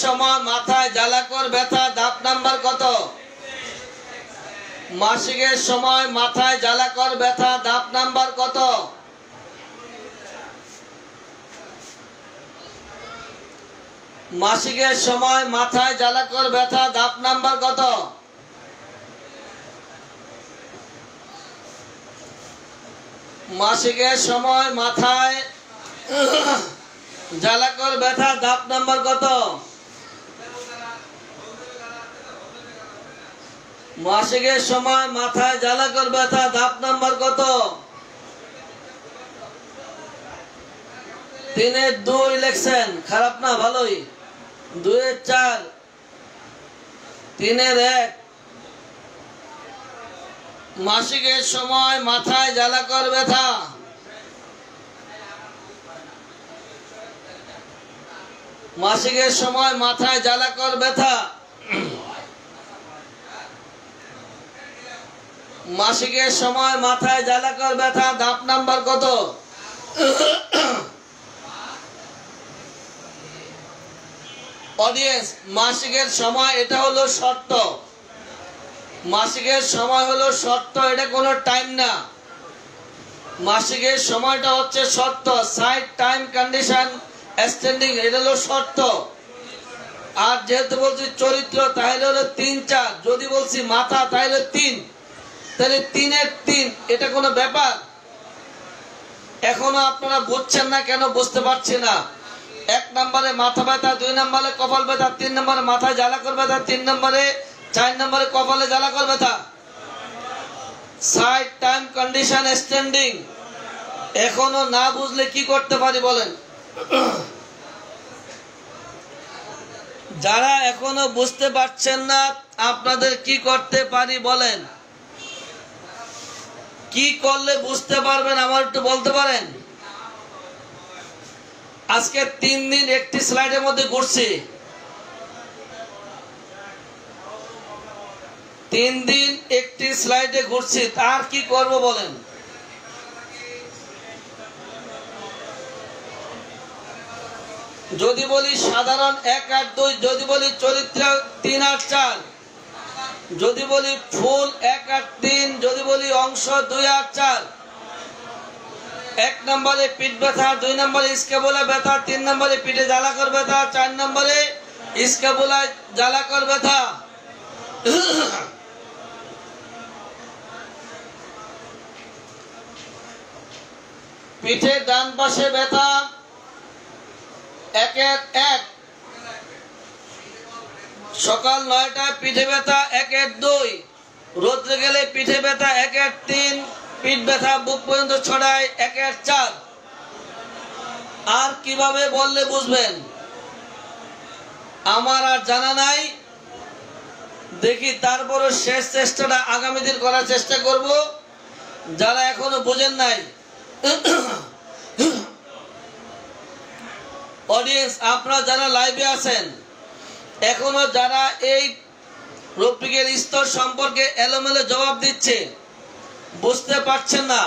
সময় মাথায় জ্বালাকর ব্যথা ধাপ নাম্বার কত? মাসিকের সময় মাথায় জ্বালাকর ব্যথা ধাপ নাম্বার কত? মাসিকের সময় মাথায় জ্বালাকর ব্যথা ধাপ নাম্বার কত? মাসিকের সময় মাথায় জ্বালাকর ব্যথা ধাপ নাম্বার কত? মাসিকের সময় মাথায় জ্বালাকর ব্যথা ধাপ নাম্বার কত? 3-2 লিখছেন, খারাপ না, ভালোই। 2-4, 3-1। মাসিকের সময় মাথায় জ্বালাকর ব্যথা। মাসিকের সময় মাথায় জ্বালাকর ব্যথা। মাসিকের সময় মাথায় জ্বালাকর ব্যথা ধাপ নাম্বার কত? অডিয়েন্স, মাসিকের সময় এটা হলো শর্ত। মাসিকের সময় হলো শর্ত, এটা কোনো টাইম না। মাসিকের সময়টা হচ্ছে শর্ত, সাইড টাইম কন্ডিশন স্ট্যান্ডিং, এটা হলো শর্ত। আর যেহেতু বলছি চরিত্র, তাহলে হলো 3-4। যদি বলছি মাথা, তাহলে 3, তাহলে 3-3, এটা কোনো ব্যাপার? এখনো আপনারা বুঝছেন না কেন? বুঝতে পারছি না। 1 নম্বরে মাথা ব্যথা, 2 নম্বরে কপাল ব্যথা, 3 নম্বরে মাথায় জ্বালাকর ব্যথা, 3 নম্বরে 4 নম্বরে কপালে জ্বালাকর ব্যথা। সাইড টাইম কন্ডিশন স্ট্যান্ডিং এখনো না বুঝলে কি করতে পারি বলেন? যারা এখনো বুঝতে পারছেন না আপনাদের কি করতে পারি বলেন? কি করলে বুঝতে পারবেন আমার একটু বলতে পারেন? আজকে 3 দিন একটি স্লাইডের মধ্যে ঘুরছি, 3 দিন একটি স্লাইডে ঘুরছি, তার কি করব বলেন? যদি বলি সাধারণ 1 আর 2, যদি বলি চরিত্র 3 আর 4, যদি বলি ফুল 1 আর 3, যদি বলি অংশ 2 আর 4। 1 নম্বরে পিঠ ব্যথা, 2 নম্বরে স্ক্যাপুলা ব্যথা, 3 নম্বরে পিঠে জ্বালাকর ব্যথা, 4 নম্বরে স্ক্যাপুলা জ্বালাকর ব্যথা। পিঠে ডান পাশে ব্যথা 1-1। সকাল 9টায় পিঠে ব্যথা 1-2। রোদ্রে গেলে পিঠে ব্যথা 1-3। পিঠ ব্যথা বুক পর্যন্ত ছড়ায় 1-4। আর কিভাবে বললে বুঝবেন আমার আর জানা নাই। দেখি তারপরে শেষ চেষ্টাটা আগামী দিন করার চেষ্টা করব। যারা এখনো বুঝেন নাই, অডিয়েন্স আপনারা যারা লাইভে আছেন, এখনো যারা এই রফিকের স্তর সম্পর্কে এলোমেলো জবাব দিচ্ছে, বুঝতে পারছেন না,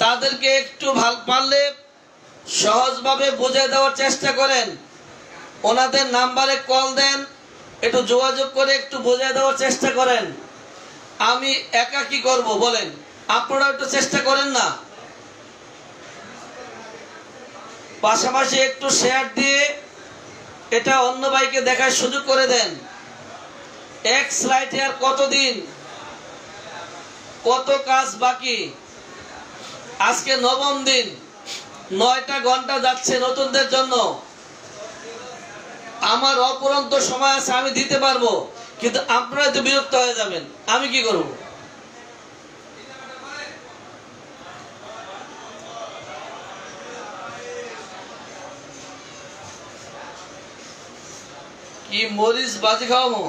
তাদেরকে একটু ভাল পারলে সহজভাবে বুঝিয়ে দেওয়ার চেষ্টা করেন। ওনাদের নাম্বারে কল দেন, একটু যোগাযোগ করে একটু বুঝিয়ে দেওয়ার চেষ্টা করেন। আমি একা কি করব বলেন? আপনারা একটু চেষ্টা করেন না। পাশাপাশি একটু শেয়ার দিয়ে এটা অন্য ভাইকে দেখার সুযোগ করে দেন। এক স্লাইডে আর কতদিন, কত কাজ বাকি। আজকে 9ম দিন, 9টা ঘন্টা যাচ্ছে নতুনদের জন্য। আমার অপরন্ত সময় আছে, আমি দিতে পারবো, কিন্তু আপনারা তো বিরক্ত হয়ে যাবেন, আমি কি করব? কি মরিচ বাজি খাওয়াবো?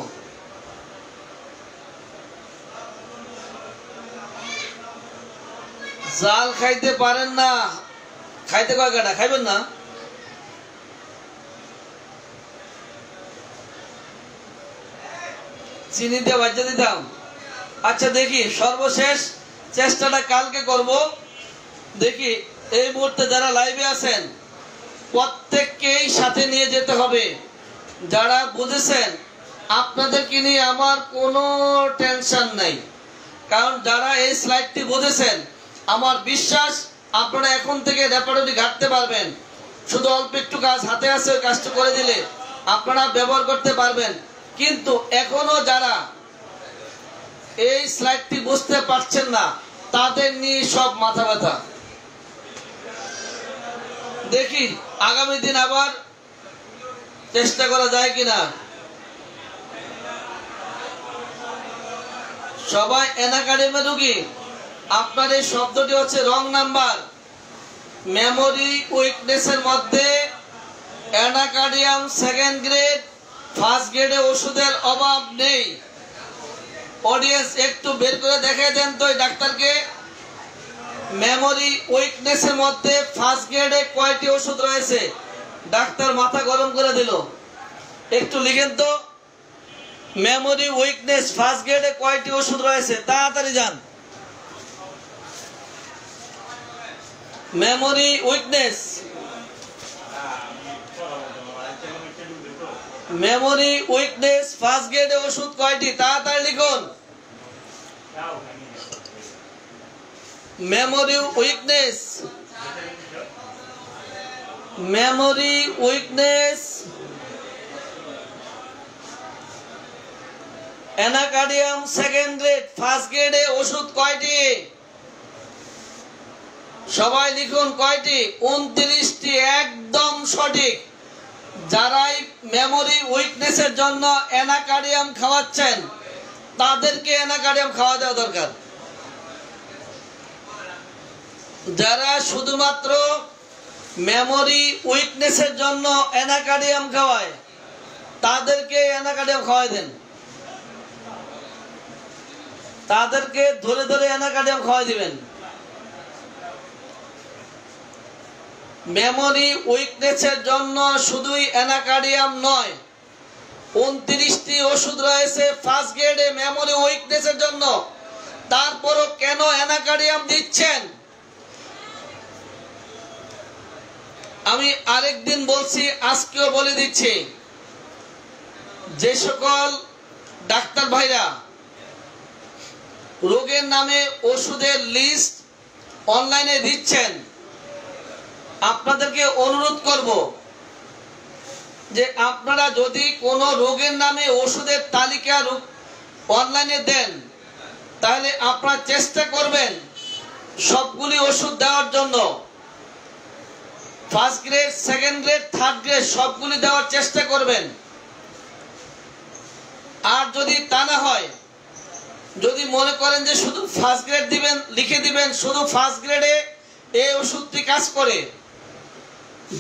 জাল খাইতে পারেন না, খাইতে কয় কাটা খাইবেন না? চিনি দিয়ে বাজ্যা দিতাম। আচ্ছা দেখি, সর্বশেষ চেষ্টাটা কালকে করব। দেখি এই মুহূর্তে যারা লাইভে আছেন প্রত্যেককেই সাথে নিয়ে যেতে হবে। যারা বুঝেছেন আপনাদেরকে নিয়ে আমার কোনো টেনশন নাই, কারণ যারা এই স্লাইডটি বুঝেছেন আমার বিশ্বাস আপনারা এখন থেকে রেপার্টরি ঘাটতে পারবেন। শুধু অল্প একটু কাজ হাতে আছে, ওই কাজটা করে দিলে আপনারা ব্যবহার করতে পারবেন। কিন্তু এখনো যারা এই স্লাইডটি বুঝতে পারছেন না তাদের নিয়ে সব মাথা ব্যথা। দেখি আগামী দিন আবার চেষ্টা করা যায় কিনা। সবাই অ্যানাকাডেমি রুগী, আপনার এই শব্দটি হচ্ছে রং নাম্বার। মেমোরি উইকনেসের মধ্যে অ্যানাকার্ডিয়াম সেকেন্ড গ্রেড, ফার্স্ট গ্রেডে ওষুধের অভাব নেই। অডিয়েন্স একটু বের করে দেখাই দেন তো এই ডাক্তারকে, মেমোরি উইকনেসের মধ্যে ফার্স্ট গ্রেডে কয়টি ওষুধ রয়েছে? ডাক্তার মাথা গরম করে দিল। একটু লিখেন তো, মেমোরি উইকনেস ফার্স্ট গ্রেডে কয়টি ওষুধ রয়েছে? তাড়াতাড়ি যান। Memory weakness, memory weakness first গ্রেডে ওষুধ কয়টি? তাড়াতাড়ি লিখুন। Memory weakness, memory weakness anacardium second grade, first গ্রেডে ওষুধ কয়টি? সবাই লিখুন কয়টি? 29টি, একদম সঠিক। যারাই মেমোরি উইকনেসের জন্য অ্যানাকার্ডিয়াম খাওয়াচ্ছেন তাদেরকে অ্যানাকার্ডিয়াম খাওয়া দেওয়া দরকার। যারা শুধুমাত্র মেমোরি উইকনেসের জন্য অ্যানাকার্ডিয়াম খাওয়ায় তাদেরকে অ্যানাকার্ডিয়াম খাওয়াই দেন। তাদেরকে ধরে ধরে অ্যানাকার্ডিয়াম খাওয়াই দিবেন। মেমোরি উইকনেসের জন্য শুধুই অ্যানাকার্ডিয়াম নয়, 29টি ওষুধ রয়েছে ফার্স্ট গ্রেডে মেমোরি উইকনেসের জন্য। তারপরও কেন অ্যানাকার্ডিয়াম দিচ্ছেন? আমি আরেকদিন বলছি, আজকেও বলে দিচ্ছি, যে সকল ডাক্তার ভাইরা রোগের নামে ওষুধের লিস্ট অনলাইনে দিচ্ছেন, আপনাদেরকে অনুরোধ করব যে আপনারা যদি কোনো রোগের নামে ওষুধের তালিকা অনলাইনে দেন তাহলে আপনারা চেষ্টা করবেন সবগুলি ওষুধ দেওয়ার জন্য। First grade, second grade, third grade সবগুলি দেওয়ার চেষ্টা করবেন। আর যদি তা না হয়, যদি মনে করেন যে শুধু ফার্স্ট গ্রেড দিবেন, লিখে দিবেন শুধু ফার্স্ট গ্রেডে এই ওষুধটি কাজ করে।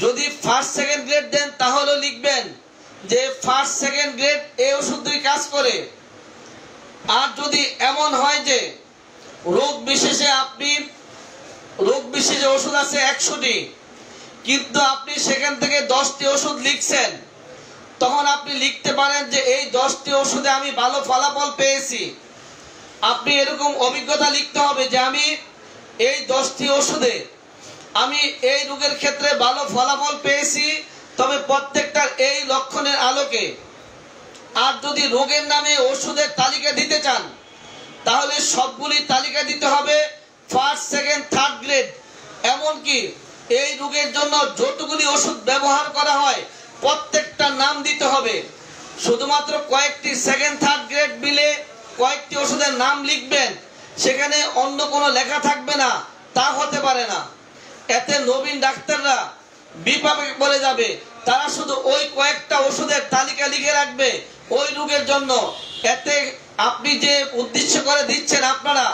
যদি ফার্স্ট সেকেন্ড গ্রেড দেন তাহলে লিখবেন যে ফার্স্ট সেকেন্ড গ্রেড এই ওষুধটি কাজ করে। আর যদি এমন হয় যে রোগ বিশেষে ওষুধ আছে 100টি, কিন্তু আপনি সেখান থেকে 10টি ওষুধ লিখছেন, তখন আপনি লিখতে পারেন যে এই 10টি ওষুধে আমি ভালো ফলাফল পেয়েছি। আপনি এরকম অভিজ্ঞতা লিখতে হবে যে আমি এই 10টি ওষুধে আমি এই রোগের ক্ষেত্রে ভালো ফলাফল পেয়েছি, তবে প্রত্যেকটার এই লক্ষণের আলোকে। আর যদি রোগের নামে ওষুধের তালিকা দিতে চান তাহলে সবগুলি তালিকা দিতে হবে ফার্স্ট, সেকেন্ড, থার্ড গ্রেড। এমনকি এই রোগের জন্য যতগুলি ওষুধ ব্যবহার করা হয় প্রত্যেকটা নাম দিতে হবে। শুধুমাত্র কয়েকটি সেকেন্ড থার্ড গ্রেড মিলে কয়েকটি ওষুধের নাম লিখবেন, সেখানে অন্য কোনো লেখা থাকবে না, তা হতে পারে না। এতে নবীন ডাক্তাররা বিপাকে পড়ে যাবে। তারা শুধু ওই কয়েকটা ওষুধের তালিকা লিখে রাখবে ওই রোগের জন্য। এতে আপনি যে উদ্দেশ্য করে দিচ্ছেন, আপনারা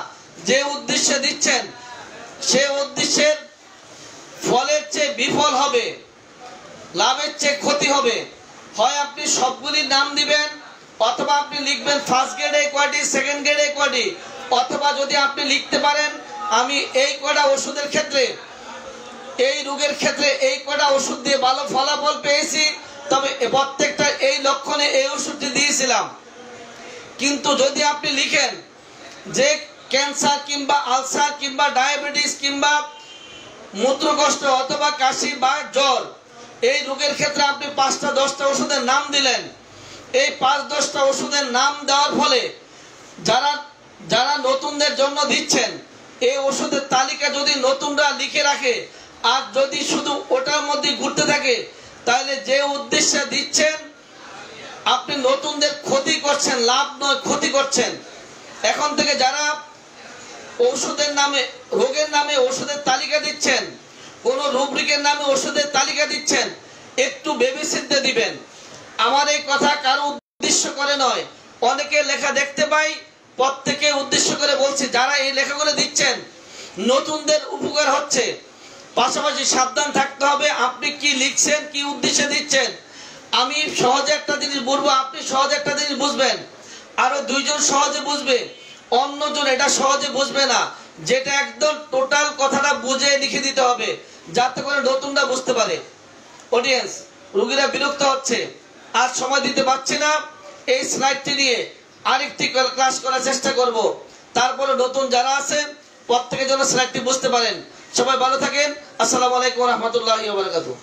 যে উদ্দেশ্যে দিচ্ছেন সে উদ্দেশ্যের ফলের চেয়ে বিফল হবে, লাভের চেয়ে ক্ষতি হবে। হয় আপনি সবগুলির নাম দিবেন, অথবা আপনি লিখবেন ফার্স্ট গ্রেডে কয়টি, সেকেন্ড গ্রেডে কয়টি, অথবা যদি আপনি লিখতে পারেন আমি এই কয়টা ওষুধের ক্ষেত্রে, এই রোগের ক্ষেত্রে এই কয়টা ওষুধ দিয়ে ভালো ফলাফল পেয়েছি, তবে প্রত্যেকটা এই লক্ষণে এই ওষুধটি দিয়েছিলাম। কিন্তু যদি আপনি লিখেন যে ক্যান্সার কিংবা আলসার কিংবা ডায়াবেটিস কিংবা মূত্রকষ্ট অথবা কাশি বা জ্বর, এই রোগের ক্ষেত্রে আপনি 5টা 10টা ওষুধের নাম দিলেন, এই 5-10টা ওষুধের নাম দেওয়ার ফলে যারা নতুনদের জন্য দিচ্ছেন, এই ওষুধের তালিকা যদি নতুনরা লিখে রাখে আর যদি শুধু ওটার মধ্যে ঘুরতে থাকে, তাহলে যে উদ্দেশ্যে দিচ্ছেন আপনি নতুনদের ক্ষতি করছেন, লাভ নয় ক্ষতি করছেন। এখন থেকে যারা ঔষধের নামে, রোগের নামে ওষুধের তালিকা দিচ্ছেন, কোন রুব্রিকের নামে ওষুধের তালিকা দিচ্ছেন, একটু ভেবেচিন্তে দিবেন। আমার এই কথা কারো উদ্দেশ্য করে নয়, অনেকে লেখা দেখতে পাই, প্রত্যেকে উদ্দেশ্য করে বলছি, যারা এই লেখাগুলো দিচ্ছেন নতুনদের উপকার হচ্ছে। পাশাপাশি সাবধান থাকতে হবে আপনি কি লিখছেন, কি উদ্দেশ্যে দিচ্ছেন। আমি সহজে একটা জিনিস বলবো, আপনি সহজে একটা জিনিস বুঝবেন, আরো 2 জন সহজে বুঝবে, অন্যজন এটা সহজে বুঝবে না। যেটা একদম টোটাল কথাটা বুঝে লিখে দিতে হবে, যাতে করে নতুনরা বুঝতে পারে। অডিয়েন্স, রোগীরা বিরক্ত হচ্ছে, আর সময় দিতে পারছি না, এই স্লাইডটি নিয়ে আরেকটি ক্লাস করার চেষ্টা করব। তারপরে নতুন যারা আছেন প্রত্যেকের জন্য স্লাইডটি বুঝতে পারেন। সবাই ভালো থাকেন। আসসালামু আলাইকুম ওয়া রাহমাতুল্লাহি ওয়া বারাকাতুহু।